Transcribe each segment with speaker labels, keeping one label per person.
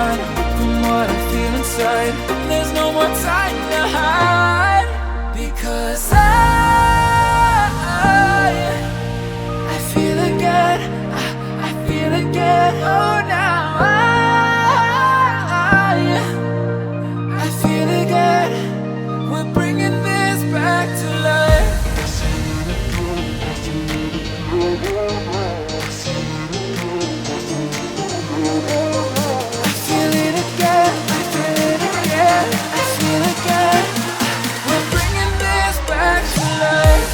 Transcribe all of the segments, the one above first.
Speaker 1: run from what I feel inside. There's no more time to hide, because I feel again, I feel again. Oh, now I feel again. We're bringing this back to life. I feel it again, I feel it again, I feel again. We're bringing this back to life.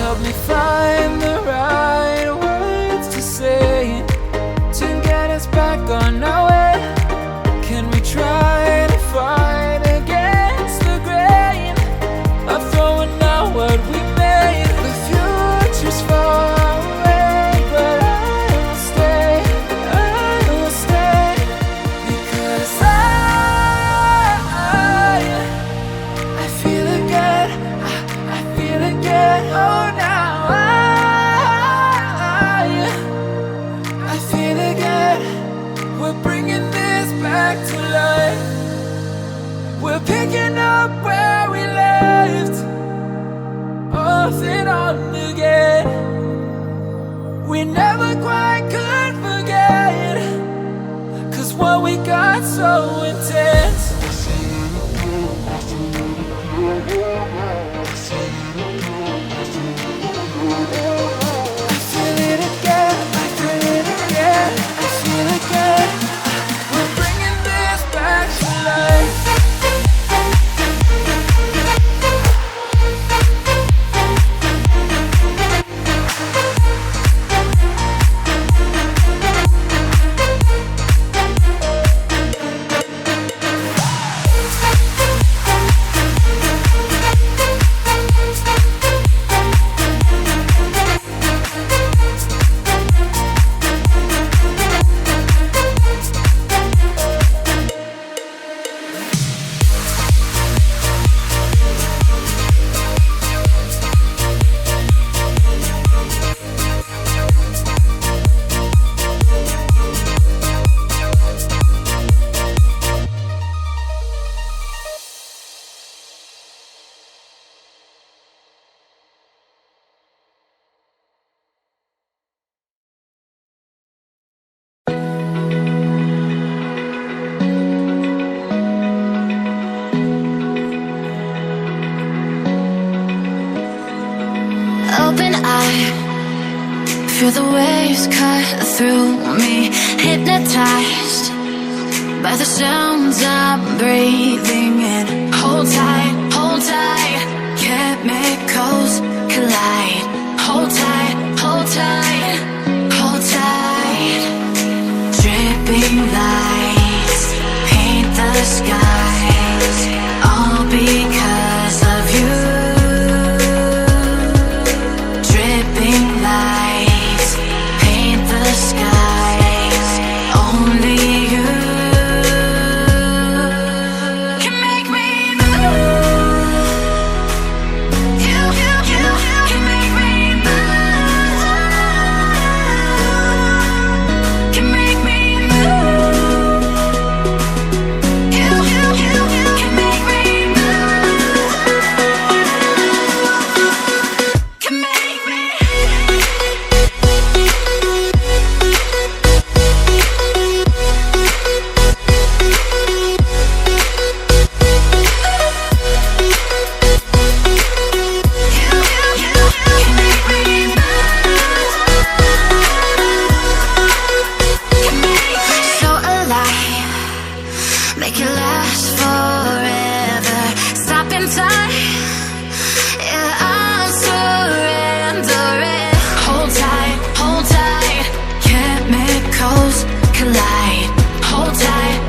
Speaker 1: Help me find the right words to say to get us back on our way. Can we try to fight against the grain of throwing out what we made? The future's far away, but I will stay, because I feel again, I feel again. Oh, now I feel again. We're bringing this back to life. We're picking up where we left off and on again. We never quite could forget, 'cause what we got so intense. I feel it again, I feel it again, I feel again. We're bringing this back to life.
Speaker 2: Open eye, feel the waves cut through me, hypnotized by the sounds I'm breathing in. Hold tight, chemicals collide. Hold tight, hold tight, hold tight. Dripping lights paint the skies, all because of you. Dripping lights paint the skies, only you can make me move. You can make me move. Can make me move. You can make me move. Can make me. So alive, make it last forever. Stop in time, yeah, I'm surrendering. Hold tight, chemicals collide. Hold tight,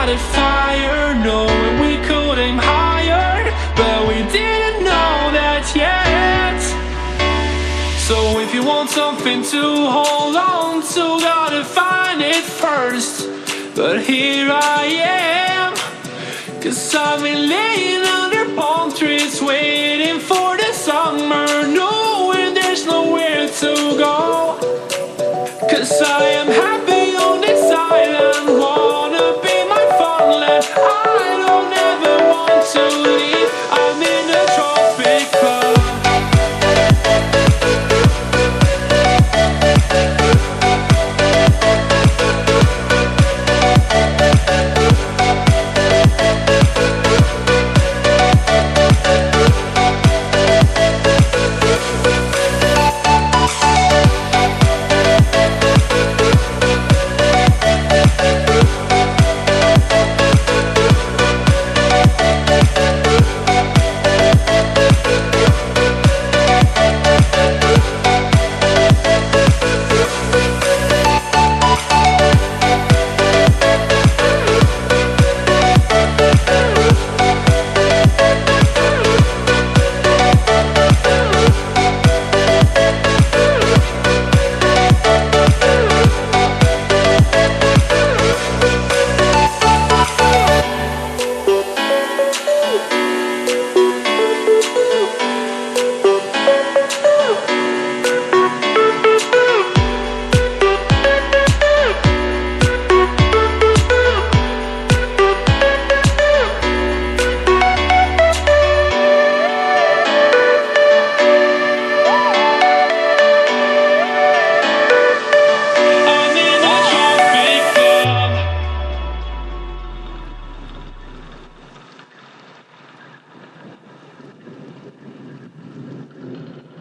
Speaker 1: started fire, knowing we could aim higher, but we didn't know that yet. So if you want something to hold on to, gotta find it first. But here I am, 'cause I've been laying under palm trees, waiting for the summer, knowing there's nowhere to go. 'Cause I am happy on this